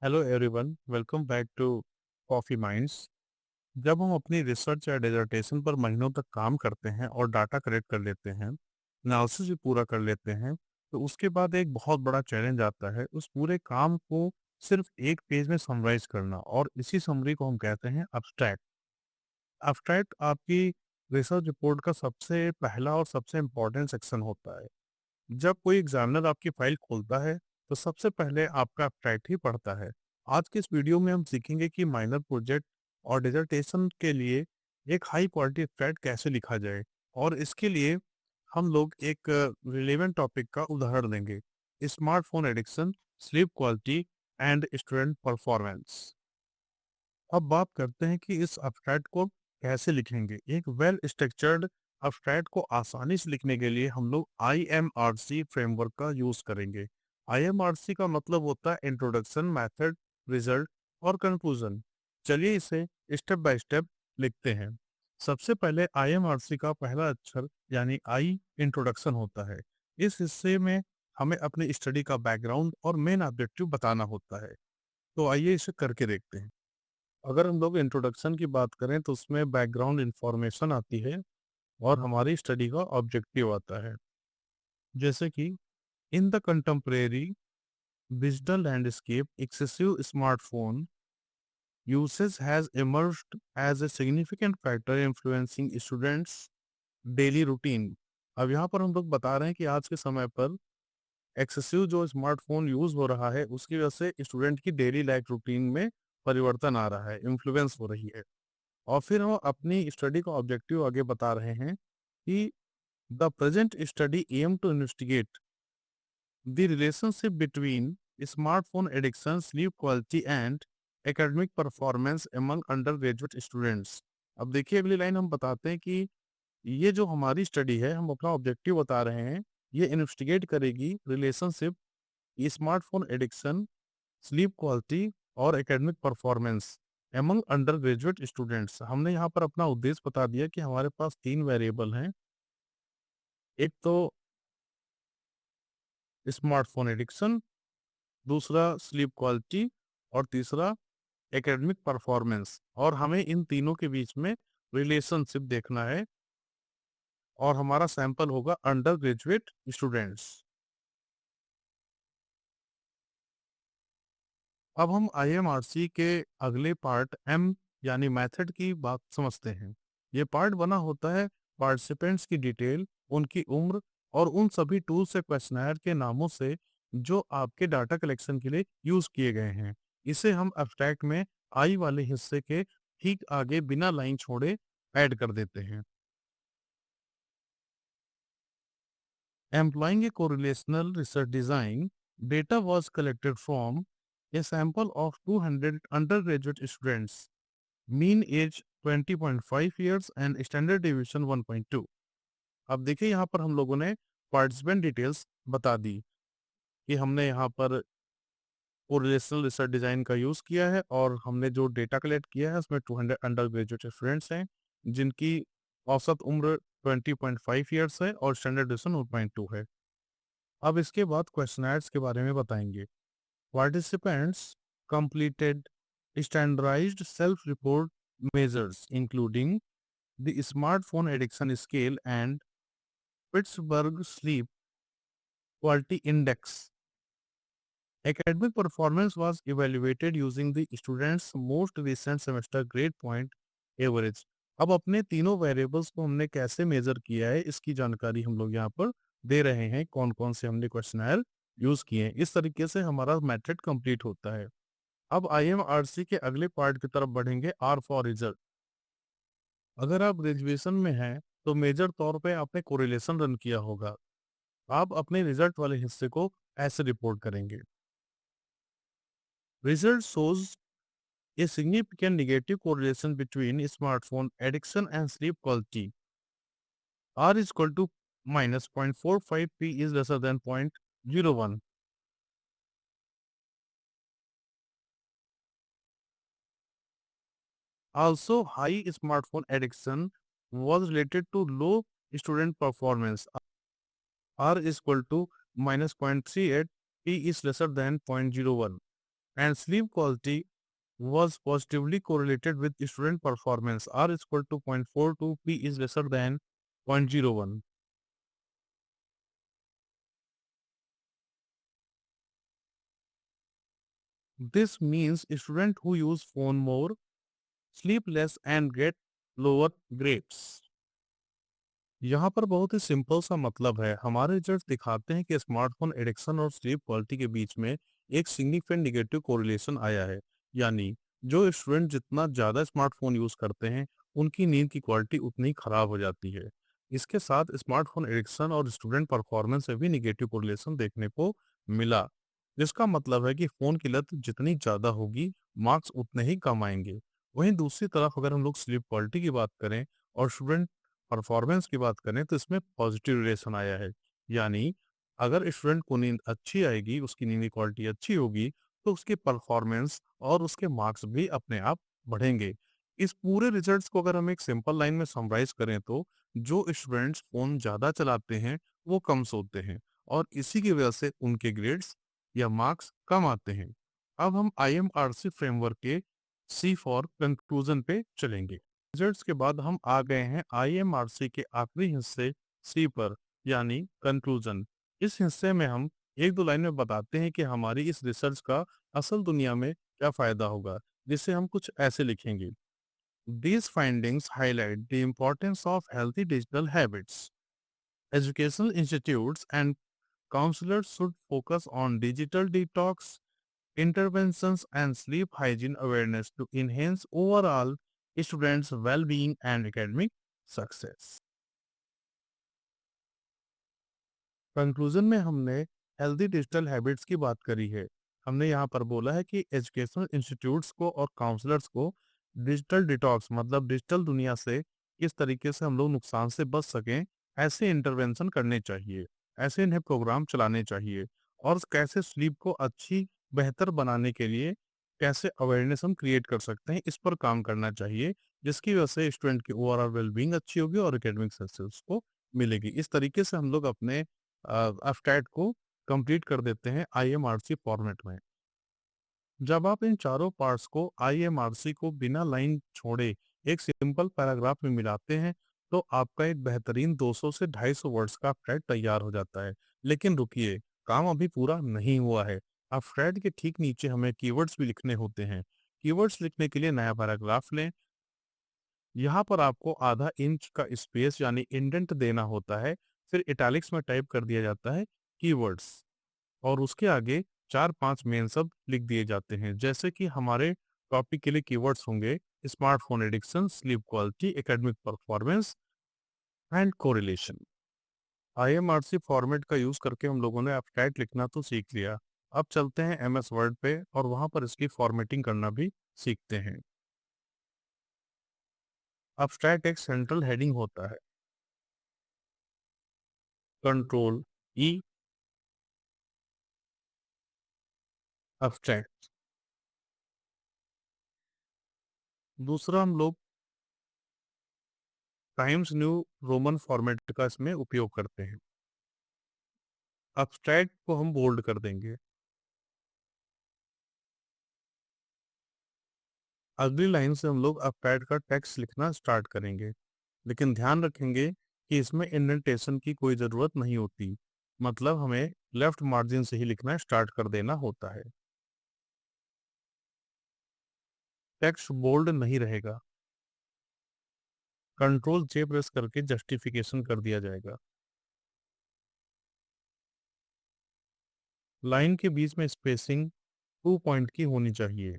Hello everyone, welcome back to coffee minds. जब हम अपनी रिसर्च या डिसर्टेशन पर महीनों तक काम करते हैं और डाटा कलेक्ट कर लेते हैं, एनालिसिस भी पूरा कर लेते हैं, तो उसके बाद एक बहुत बड़ा चैलेंज आता है उस पूरे काम को सिर्फ एक पेज में समराइज करना, और इसी समरी को हम कहते हैं अब्स्ट्रैक्ट। अब्स्ट्रैक्ट आपकी रिसर्च रिपोर्ट का सबसे पहला और सबसे इम्पोर्टेंट सेक्शन होता है। जब कोई एग्जामिनर आपकी फाइल खोलता है तो सबसे पहले आपका अब्स्ट्रैक्ट ही पढ़ता है। आज के इस वीडियो में हम सीखेंगे कि माइनर प्रोजेक्ट और डिसर्टेशन के लिए एक हाई क्वालिटी अब्स्ट्रैक्ट कैसे लिखा जाए, और इसके लिए हम लोग एक रिलेवेंट टॉपिक का उदाहरण देंगे: smartphone addiction, sleep quality and student performance. अब बात करते हैं कि इस अब्स्ट्रैक्ट को कैसे लिखेंगे। एक वेल स्ट्रक्चर्ड अब्स्ट्रैक्ट को आसानी से लिखने के लिए हम लोग IMRC फ्रेमवर्क का यूज करेंगे। IMRC का मतलब होता है इंट्रोडक्शन, मेथड, रिजल्ट और कंक्लूजन। चलिए इसे स्टेप बाय स्टेप लिखते हैं। सबसे पहले IMRC का पहला अक्षर यानी आई इंट्रोडक्शन होता है। इस हिस्से में हमें अपनी स्टडी का बैकग्राउंड और मेन ऑब्जेक्टिव बताना होता है। तो आइए इसे करके देखते हैं। अगर हम लोग इंट्रोडक्शन की बात करें तो उसमें बैकग्राउंड इंफॉर्मेशन आती है और हमारी स्टडी का ऑब्जेक्टिव आता है। जैसे कि in the contemporary digital landscape excessive smartphone usage has emerged as a significant factor influencing students daily routine. अब यहाँ पर हम लोग बता रहे हैं कि आज के समय पर एक्सेसिव जो स्मार्टफोन यूज हो रहा है उसकी वजह से स्टूडेंट की डेली लाइफ रूटीन में परिवर्तन आ रहा है, इन्फ्लुएंस हो रही है। और फिर हम अपनी स्टडी का ऑब्जेक्टिव आगे बता रहे हैं कि the present study aim to investigate the relationship between smartphone addiction, sleep quality and academic performance among under graduate students. अब देखिए अगली लाइन हम बताते हैं कि ये जो हमारी स्टडी है, हम अपना ऑब्जेक्टिव बता रहे हैं, ये इन्वेस्टिगेट करेगी relationship smartphone addiction, sleep quality और academic performance among under graduate students. हमने यहाँ पर अपना उद्देश्य बता दिया कि हमारे पास तीन वेरिएबल हैं। एक तो स्मार्टफोन एडिक्शन, दूसरा स्लीप क्वालिटी और तीसरा एकेडमिक परफॉर्मेंस, और हमें इन तीनों के बीच में रिलेशनशिप देखना है, और हमारा सैंपल होगा अंडर ग्रेजुएट स्टूडेंट्स। अब हम IMRC के अगले पार्ट एम यानी मेथड की बात समझते हैं। ये पार्ट बना होता है पार्टिसिपेंट्स की डिटेल, उनकी उम्र और उन सभी टूल्स या क्वेश्चनर के नामों से जो आपके डाटा कलेक्शन के लिए यूज किए गए हैं। इसे हम एब्स्ट्रैक्ट में आई वाले हिस्से के ठीक आगे बिना लाइन छोड़े ऐड कर देते हैं। Employing a correlational research design, data was collected from a sample of 200 undergraduate students, mean age 20.5 years and standard deviation 1.2। अब देखिए यहाँ पर हम लोगों ने पार्टिसिपेंट डिटेल्स बता दी कि हमने यहाँ पर कोरिलेशनल रिसर्च डिजाइन का यूज किया है, और हमने जो डेटा कलेक्ट किया है उसमें 200 अंडर ग्रेजुएट स्टूडेंट्स हैं जिनकी औसत उम्र 20.5 ईयर्स है और स्टैंडर्ड डिवीजन 1.2 है। अब इसके बाद क्वेश्चनर्स के बारे में बताएंगे। Participants completed standardized self-report measures including the smartphone addiction scale and Pittsburgh Sleep Quality Index. Academic performance was evaluated using the students' most recent semester grade point average। अब अपने तीनों वेरिएबल्स को हमने कैसे मेजर किया है इसकी जानकारी हम लोग यहाँ पर दे रहे हैं, कौन कौन से हमने क्वेश्चनर यूज किए हैं। इस तरीके से हमारा मेथड कंप्लीट होता है। अब IMRC के अगले पार्ट की तरफ बढ़ेंगे, R फॉर रिजल्ट। अगर आप ग्रेजुएशन में हैं तो मेजर तौर पे आपने कोरिलेशन रन किया होगा। आप अपने रिजल्ट वाले हिस्से को ऐसे रिपोर्ट करेंगे: result shows a significant negative correlation between smartphone addiction and sleep quality. R is equal to minus 0.45, P is lesser than 0.01. Also, high smartphone addiction was related to low student performance. R is equal to minus 0.38, P is lesser than 0.01. and sleep quality was positively correlated with student performance. R is equal to 0.42, P is lesser than 0.01. This means students who use phone more, sleep less and get lower grades. यहाँ पर बहुत ही simple सा मतलब है। हमारे result दिखाते हैं कि स्मार्टफोन एडिक्शन और स्लीप क्वालिटी के बीच में एक सिग्निफिकेंट नेगेटिव कोरिलेशन आया है। यानी जो स्टूडेंट जितना ज़्यादा स्मार्टफोन यूज़ करते हैं, उनकी नींद की क्वालिटी उतनी खराब हो जाती है। इसके साथ स्मार्टफोन एडिक्शन और स्टूडेंट परफॉर्मेंस से भी नेगेटिव कोरिलेशन देखने को मिला, जिसका मतलब है कि फ़ोन की लत जितनी ज़्यादा होगी, मार्क्स उतने ही कम आएंगे। वहीं दूसरी तरफ अगर हम लोग स्लीप क्वालिटी की बात करें और स्टूडेंट परफॉर्मेंस की बात करें तो इसमें पॉजिटिव रिलेशन आया है। यानी अगर स्टूडेंट को नींद अच्छी आएगी, उसकी नींद की क्वालिटी अच्छी होगी, तो उसके परफॉर्मेंस और उसके मार्क्स भी अपने आप बढ़ेंगे। इस पूरे रिजल्ट्स को अगर हम एक सिंपल लाइन में समराइज करें तो जो स्टूडेंट्स फ़ोन ज़्यादा चलाते हैं, वो कम सोते हैं और इसी की वजह से उनके ग्रेड्स या मार्क्स कम आते हैं। अब हम आईएमआरसी फ्रेमवर्क के सी फॉर कंक्लूजन पे चलेंगे। रिजल्ट्स के बाद हम आ गए हैं आईएमआरसी के आखिरी हिस्से सी पर, यानी कंक्लूजन। इस हिस्से में हम एक दो लाइन में बताते हैं कि हमारी इस रिसर्च का असल दुनिया में क्या फायदा होगा, जिसे हम कुछ ऐसे लिखेंगे। These findings highlight the importance of healthy digital habits. Educational institutes and counselors should focus on digital detox, interventions, and sleep hygiene awareness to enhance overall students' well-being and academic success. Conclusion में हमने healthy digital habits की बात करी है। हमने यहाँ पर बोला है कि एजुकेशनल इंस्टीट्यूट्स को और काउंसलर्स को डिजिटल डिटॉक्स मतलब डिजिटल दुनिया से किस तरीके से हम लोग नुकसान से बच सकें, ऐसे इंटरवेंशन करने चाहिए, ऐसे इन्हें प्रोग्राम चलाने चाहिए और कैसे स्लीप को अच्छी बेहतर बनाने के लिए कैसे अवेयरनेस हम क्रिएट कर सकते हैं, इस पर काम करना चाहिए, जिसकी वजह से स्टूडेंट की ओवरऑल वेलबींग अच्छी होगी और एकेडमिक सक्सेस को मिलेगी। इस तरीके से हम लोग अपने एफटेट को कंप्लीट कर देते हैं आईएमआरसी फॉर्मेट में। जब आप इन चारों पार्ट्स को आईएमआरसी को बिना लाइन छोड़े एक सिंपल पैराग्राफ में मिलाते हैं, तो आपका एक बेहतरीन 200 से 250 वर्ड्स का एब्स्ट्रैक्ट तैयार हो जाता है। लेकिन रुकिए, काम अभी पूरा नहीं हुआ है। एब्स्ट्रैक्ट के ठीक नीचे हमें कीवर्ड्स भी लिखने होते हैं। कीवर्ड्स लिखने के लिए नया पैराग्राफ लें। यहाँ पर आपको आधा इंच का स्पेस यानी इंडेंट देना होता है। फिर इटैलिक्स में टाइप कर दिया जाता है कीवर्ड्स और उसके आगे 4-5 मेन शब्द लिख दिए जाते हैं, जैसे कि हमारे टॉपिक के लिए कीवर्ड्स होंगे smartphone addiction, sleep quality, academic performance and correlation. IMRC format का यूज़ करके हम लोगों ने एब्स्ट्रैक्ट लिखना तो सीख लिया। अब चलते हैं एमएस वर्ड पे और वहाँ पर इसकी फॉर्मेटिंग करना भी सीखते हैं। एब्स्ट्रैक्ट एक सेंट्रल हेडिंग होता है, कंट्रोल ई एब्स्ट्रैक्ट। दूसरा हम लोग टाइम्स न्यू रोमन फॉर्मेट का इसमें उपयोग करते हैं। एब्स्ट्रैक्ट को हम बोल्ड कर देंगे। अगली लाइन से हम लोग एब्स्ट्रैक्ट का टेक्स्ट लिखना स्टार्ट करेंगे, लेकिन ध्यान रखेंगे कि इसमें इंडेंटेशन की कोई ज़रूरत नहीं होती। मतलब हमें लेफ्ट मार्जिन से ही लिखना स्टार्ट कर देना होता है। टेक्स्ट बोल्ड नहीं रहेगा। कंट्रोल जे प्रेस करके जस्टिफिकेशन कर दिया जाएगा। लाइन के बीच में स्पेसिंग 2 पॉइंट की होनी चाहिए।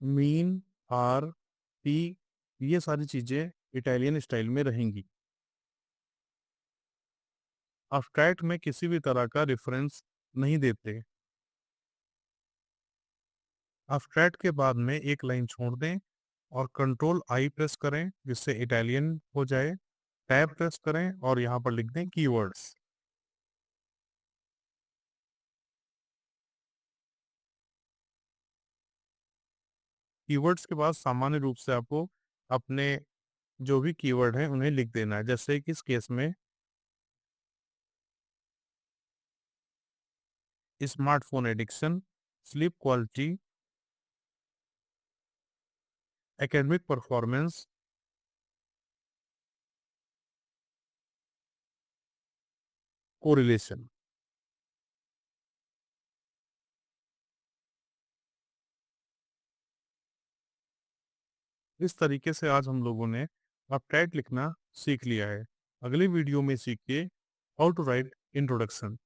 मीन, आर, टी, ये सारी चीज़ें इटालियन स्टाइल में रहेंगी। एब्स्ट्रैक्ट में किसी भी तरह का रेफरेंस नहीं देते। एब्स्ट्रैक्ट के बाद में एक लाइन छोड़ दें और कंट्रोल आई प्रेस करें जिससे इटालियन हो जाए। टैब प्रेस करें और यहाँ पर लिख दें कीवर्ड्स। कीवर्ड्स के बाद सामान्य रूप से आपको अपने जो भी कीवर्ड हैं उन्हें लिख देना है, जैसे कि इस केस में smartphone addiction, sleep quality, academic performance, correlation. इस तरीके से आज हम लोगों ने अपटाइट लिखना सीख लिया है। अगले वीडियो में सीखिए हाउ टू राइट इंट्रोडक्शन।